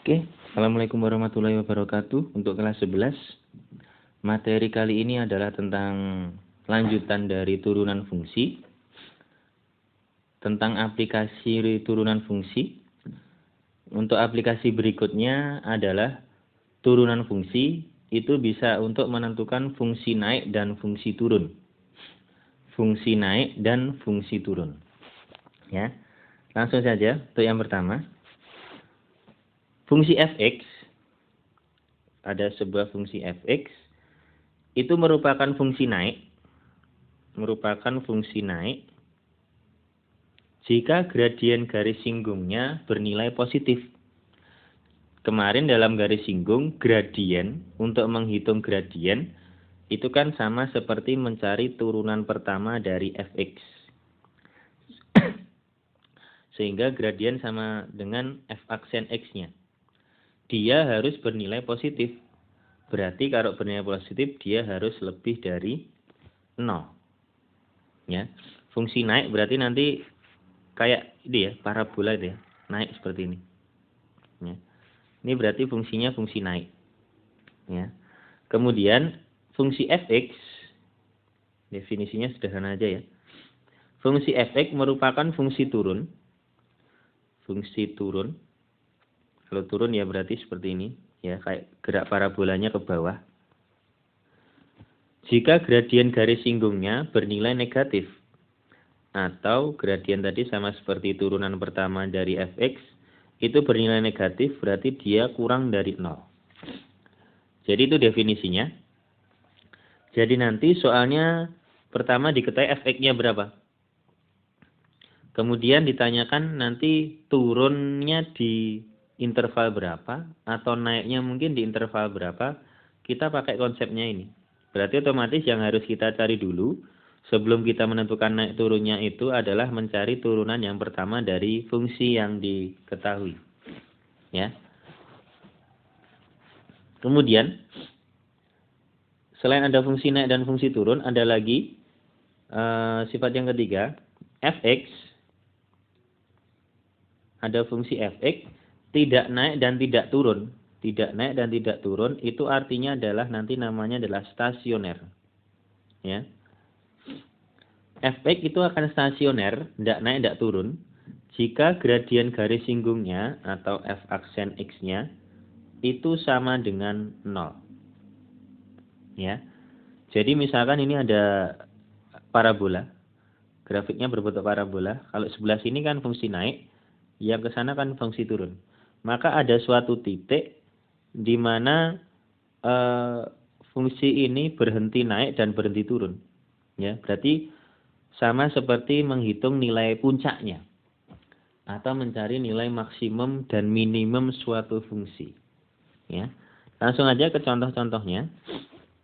Oke, Assalamualaikum warahmatullahi wabarakatuh. Untuk kelas 11, materi kali ini adalah tentang lanjutan dari turunan fungsi, tentang aplikasi turunan fungsi. Untuk aplikasi berikutnya adalah turunan fungsi, itu bisa untuk menentukan fungsi naik dan fungsi turun. Fungsi naik dan fungsi turun. Ya, langsung saja untuk yang pertama. Fungsi fx, ada sebuah fungsi fx, itu merupakan fungsi naik jika gradien garis singgungnya bernilai positif. Kemarin dalam garis singgung, gradien, untuk menghitung gradien, itu kan sama seperti mencari turunan pertama dari fx. Sehingga gradien sama dengan f aksen x-nya. Dia harus bernilai positif. Berarti kalau bernilai positif, dia harus lebih dari 0. Ya. Fungsi naik berarti nanti kayak ini ya, parabola itu ya, naik seperti ini. Ya. Ini berarti fungsinya fungsi naik. Ya. Kemudian fungsi fx, definisinya sederhana aja ya. Fungsi fx merupakan fungsi turun. Fungsi turun. Kalau turun ya berarti seperti ini, ya, kayak gerak parabolanya ke bawah. Jika gradien garis singgungnya bernilai negatif, atau gradien tadi sama seperti turunan pertama dari fx, itu bernilai negatif, berarti dia kurang dari 0. Jadi itu definisinya. Jadi nanti soalnya pertama diketahui fx-nya berapa. Kemudian ditanyakan nanti turunnya di interval berapa, atau naiknya mungkin di interval berapa. Kita pakai konsepnya ini. Berarti otomatis yang harus kita cari dulu sebelum kita menentukan naik turunnya itu adalah mencari turunan yang pertama dari fungsi yang diketahui. Ya. Kemudian selain ada fungsi naik dan fungsi turun, ada lagi sifat yang ketiga, fx. Ada fungsi fx tidak naik dan tidak turun. Tidak naik dan tidak turun itu artinya adalah nanti namanya adalah stasioner. Ya. Fx itu akan stasioner, tidak naik, tidak turun, jika gradien garis singgungnya atau f aksen x-nya itu sama dengan 0. Ya. Jadi misalkan ini ada parabola, grafiknya berbentuk parabola. Kalau sebelah sini kan fungsi naik, yang ke sana kan fungsi turun. Maka ada suatu titik di mana fungsi ini berhenti naik dan berhenti turun. Ya, berarti sama seperti menghitung nilai puncaknya atau mencari nilai maksimum dan minimum suatu fungsi. Ya, langsung aja ke contoh-contohnya.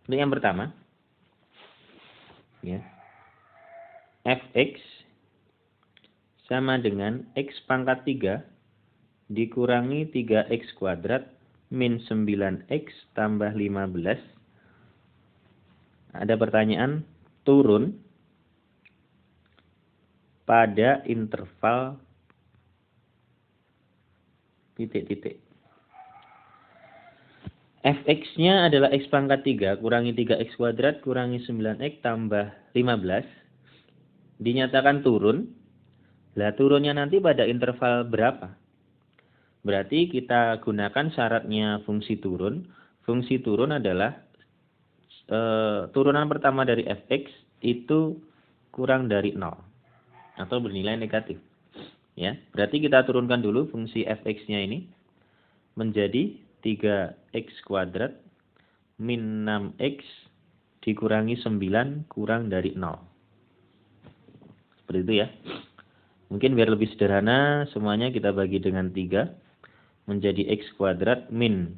Untuk yang pertama, ya, fx sama dengan x pangkat 3 dikurangi 3x kuadrat min 9x tambah 15. Ada pertanyaan, turun pada interval titik-titik. Fx-nya adalah x pangkat 3 kurangi 3x kuadrat kurangi 9x tambah 15. Dinyatakan turun. Lah turunnya nanti pada interval berapa? Berarti kita gunakan syaratnya fungsi turun. Fungsi turun adalah turunan pertama dari fx itu kurang dari 0 atau bernilai negatif. Ya, berarti kita turunkan dulu fungsi fx-nya ini menjadi 3x kuadrat min 6x dikurangi 9 kurang dari 0. Seperti itu ya. Mungkin biar lebih sederhana, semuanya kita bagi dengan 3. Menjadi x kuadrat min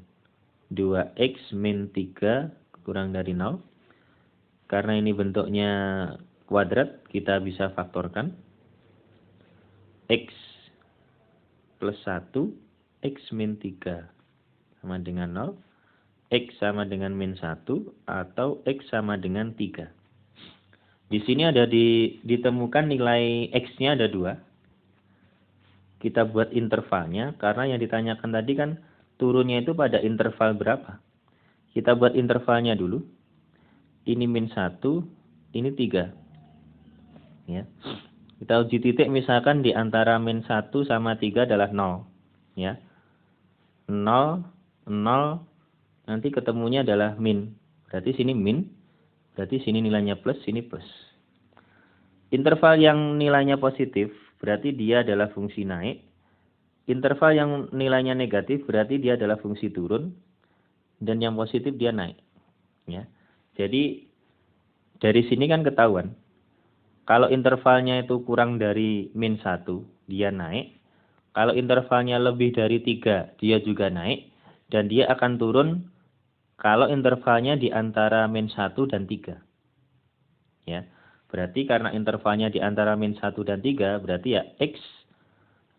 2x min 3 kurang dari 0. Karena ini bentuknya kuadrat, kita bisa faktorkan. X plus 1, x min 3 sama dengan 0. X sama dengan min 1 atau x sama dengan 3. Di sini ada ditemukan nilai x-nya ada 2. Kita buat intervalnya, karena yang ditanyakan tadi kan turunnya itu pada interval berapa? Kita buat intervalnya dulu. Ini min 1, ini 3. Ya. Kita uji titik misalkan di antara min 1 sama 3 adalah 0. Ya. 0, 0, nanti ketemunya adalah min. Berarti sini min, berarti sini nilainya plus, sini plus. Interval yang nilainya positif, berarti dia adalah fungsi naik. Interval yang nilainya negatif, berarti dia adalah fungsi turun. Dan yang positif dia naik. Ya. Jadi dari sini kan ketahuan. Kalau intervalnya itu kurang dari min 1, dia naik. Kalau intervalnya lebih dari 3, dia juga naik. Dan dia akan turun kalau intervalnya di antara min 1 dan 3. Ya. Berarti karena intervalnya di antara min 1 dan 3, berarti ya X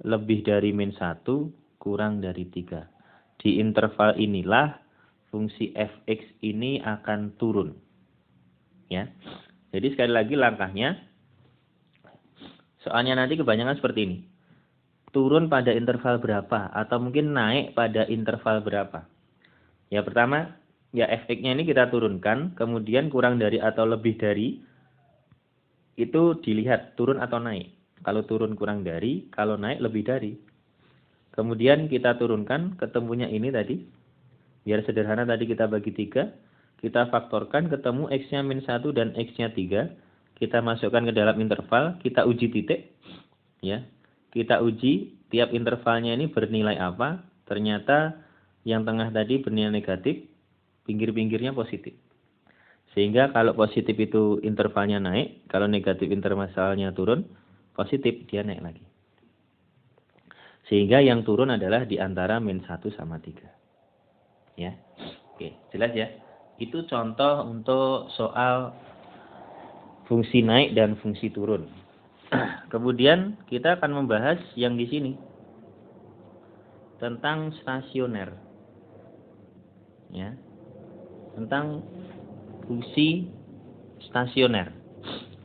lebih dari min 1 kurang dari 3. Di interval inilah fungsi fx ini akan turun. Ya. Jadi sekali lagi langkahnya, soalnya nanti kebanyakan seperti ini. Turun pada interval berapa atau mungkin naik pada interval berapa. Ya pertama, ya fx-nya ini kita turunkan, kemudian kurang dari atau lebih dari itu dilihat turun atau naik. Kalau turun kurang dari, kalau naik lebih dari. Kemudian kita turunkan, ketemunya ini tadi. Biar sederhana tadi kita bagi 3. Kita faktorkan, ketemu X-nya min 1 dan X-nya 3. Kita masukkan ke dalam interval, kita uji titik. Ya, kita uji tiap intervalnya ini bernilai apa. Ternyata yang tengah tadi bernilai negatif, pinggir-pinggirnya positif. Sehingga kalau positif itu intervalnya naik, kalau negatif intervalnya turun, positif dia naik lagi. Sehingga yang turun adalah di antara min 1 sama 3. Ya. Oke, jelas ya. Itu contoh untuk soal fungsi naik dan fungsi turun. Kemudian kita akan membahas yang di sini tentang stasioner. Ya. Tentang fungsi stasioner.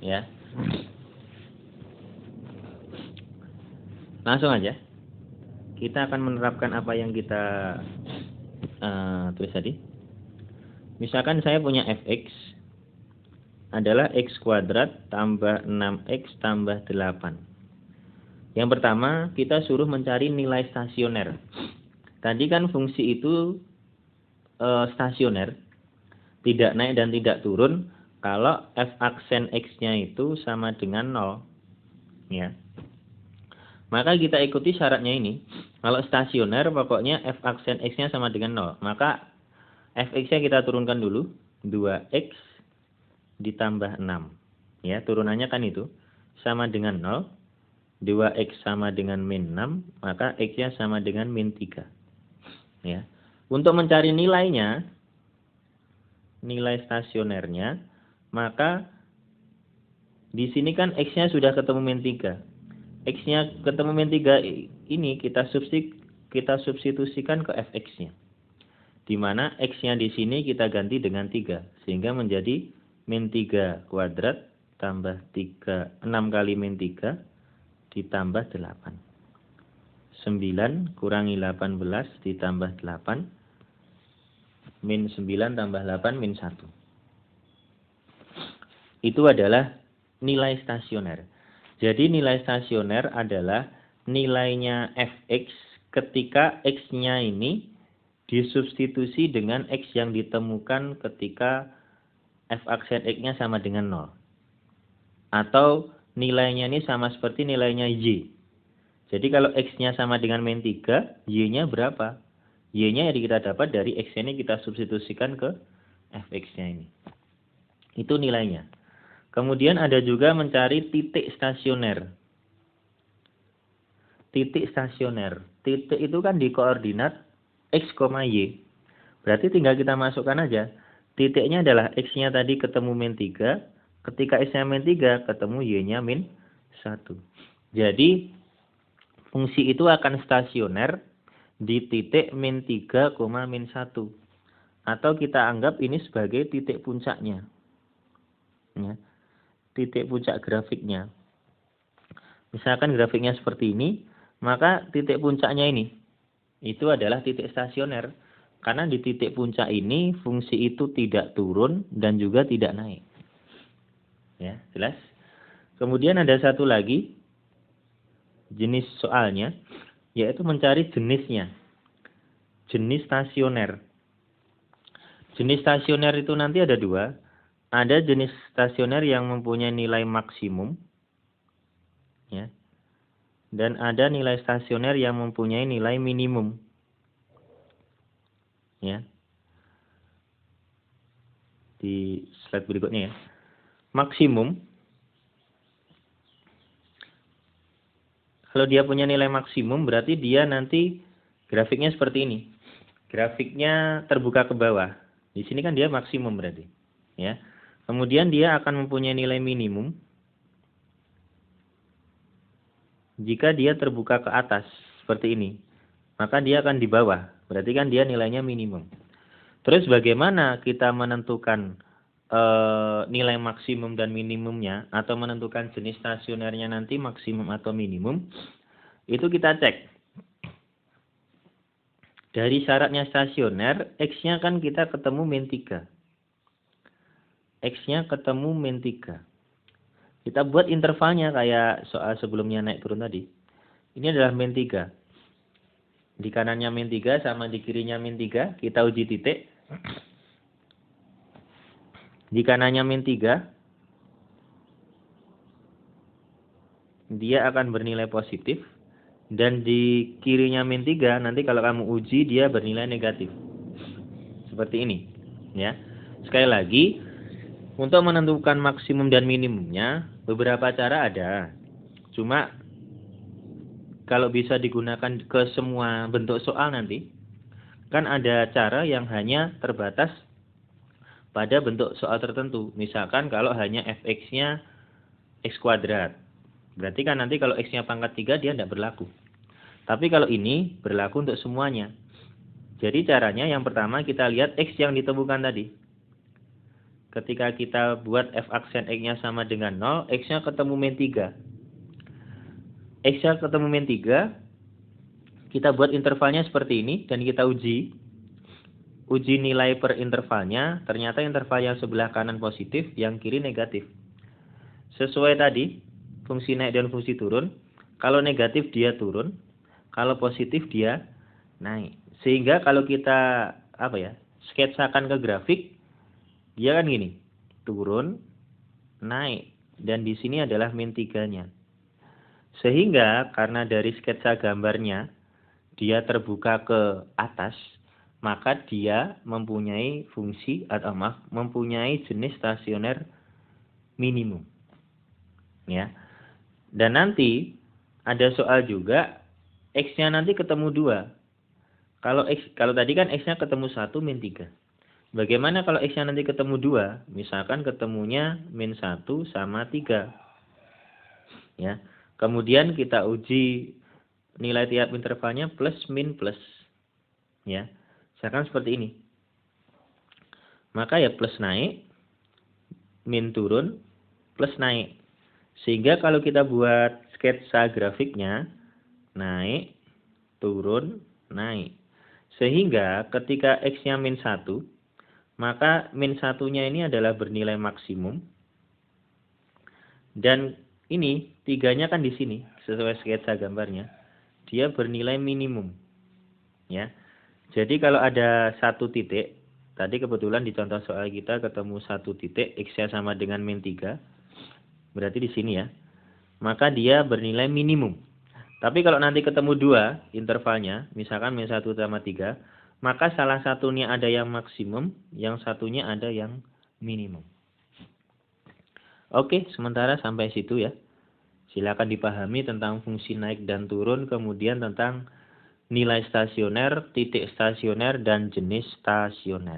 Ya. Langsung aja. Kita akan menerapkan apa yang kita tulis tadi. Misalkan saya punya fx adalah x kuadrat tambah 6x tambah 8. Yang pertama, kita suruh mencari nilai stasioner. Tadi kan fungsi itu stasioner, tidak naik dan tidak turun kalau f aksen x-nya itu sama dengan 0. Ya. Maka kita ikuti syaratnya ini. Kalau stasioner, pokoknya f aksen x-nya sama dengan 0. Maka fx-nya kita turunkan dulu. 2x ditambah 6. Ya, turunannya kan itu. Sama dengan 0. 2x sama dengan min 6. Maka x-nya sama dengan min 3. Ya. Untuk mencari nilainya, nilai stasionernya, maka di sini kan x-nya sudah ketemu min 3. X-nya ketemu min 3 ini kita substitusikan ke fx-nya. Di mana x-nya di sini kita ganti dengan 3. Sehingga menjadi min 3 kuadrat tambah 6 kali min 3 ditambah 8. 9 kurangi 18 ditambah 8. Min 9 tambah 8 min 1. Itu adalah nilai stasioner. Jadi nilai stasioner adalah nilainya fx ketika x-nya ini disubstitusi dengan x yang ditemukan ketika f aksen x-nya sama dengan 0. Atau nilainya ini sama seperti nilainya y. Jadi kalau x-nya sama dengan min 3, y-nya berapa? Y-nya yang kita dapat dari x-nya ini kita substitusikan ke fx-nya ini. Itu nilainya. Kemudian ada juga mencari titik stasioner. Titik stasioner. Titik itu kan di koordinat x, y. Berarti tinggal kita masukkan aja. Titiknya adalah x-nya tadi ketemu min 3. Ketika x-nya min 3, ketemu y-nya min 1. Jadi, fungsi itu akan stasioner di titik min 3, min 1. Atau kita anggap ini sebagai titik puncaknya. Ya. Titik puncak grafiknya. Misalkan grafiknya seperti ini, maka titik puncaknya ini itu adalah titik stasioner. Karena di titik puncak ini fungsi itu tidak turun dan juga tidak naik. Ya, jelas? Kemudian ada satu lagi jenis soalnya, yaitu mencari jenisnya. Jenis stasioner. Jenis stasioner itu nanti ada dua. Ada jenis stasioner yang mempunyai nilai maksimum, ya, dan ada nilai stasioner yang mempunyai nilai minimum. Ya. Di slide berikutnya ya. Maksimum, kalau dia punya nilai maksimum berarti dia nanti grafiknya seperti ini. Grafiknya terbuka ke bawah. Di sini kan dia maksimum berarti. Ya. Kemudian dia akan mempunyai nilai minimum jika dia terbuka ke atas seperti ini. Maka dia akan di bawah. Berarti kan dia nilainya minimum. Terus bagaimana kita menentukan nilai maksimum dan minimumnya, atau menentukan jenis stasionernya nanti maksimum atau minimum? Itu kita cek. Dari syaratnya stasioner, X-nya kan kita ketemu min 3. X-nya ketemu min 3. Kita buat intervalnya kayak soal sebelumnya naik turun tadi. Ini adalah min 3. Di kanannya min 3 sama di kirinya min 3. Kita uji titik. Di kanannya min 3. Dia akan bernilai positif. Dan di kirinya min 3. Nanti kalau kamu uji dia bernilai negatif. Seperti ini. Ya. Sekali lagi. Untuk menentukan maksimum dan minimumnya. Beberapa cara ada. Cuma kalau bisa digunakan ke semua bentuk soal nanti, kan ada cara yang hanya terbatas pada bentuk soal tertentu. Misalkan kalau hanya fx-nya x kuadrat. Berarti kan nanti kalau x-nya pangkat 3 dia tidak berlaku. Tapi kalau ini berlaku untuk semuanya. Jadi caranya yang pertama kita lihat x yang ditemukan tadi. Ketika kita buat f aksen x-nya sama dengan 0, x-nya ketemu min 3. X-nya ketemu min 3, kita buat intervalnya seperti ini, dan kita uji. Uji nilai per intervalnya, ternyata interval yang sebelah kanan positif, yang kiri negatif. Sesuai tadi, fungsi naik dan fungsi turun. Kalau negatif dia turun, kalau positif dia naik. Sehingga kalau kita sketsakan ke grafik, dia kan gini, turun, naik, dan di sini adalah min 3-nya. Sehingga karena dari sketsa gambarnya dia terbuka ke atas, maka dia mempunyai fungsi mempunyai jenis stasioner minimum. Ya. Dan nanti ada soal juga x-nya nanti ketemu 2. Kalau tadi kan x-nya ketemu 1 min 3. Bagaimana kalau x-nya nanti ketemu 2? Misalkan ketemunya min 1 sama 3. Ya. Kemudian kita uji nilai tiap intervalnya plus min plus. Ya. Misalkan seperti ini. Maka ya plus naik, min turun, plus naik. Sehingga kalau kita buat sketsa grafiknya, naik, turun, naik. Sehingga ketika x-nya min 1, maka min 1-nya ini adalah bernilai maksimum. Dan ini 3-nya kan di sini sesuai sketsa gambarnya. Dia bernilai minimum. Ya. Jadi kalau ada satu titik, tadi kebetulan di contoh soal kita ketemu satu titik, x-nya sama dengan min 3. Berarti di sini ya. Maka dia bernilai minimum. Tapi kalau nanti ketemu 2 intervalnya, misalkan min 1 sama 3, maka salah satunya ada yang maksimum, yang satunya ada yang minimum. Oke, sementara sampai situ ya. Silakan dipahami tentang fungsi naik dan turun, kemudian tentang nilai stasioner, titik stasioner, dan jenis stasioner.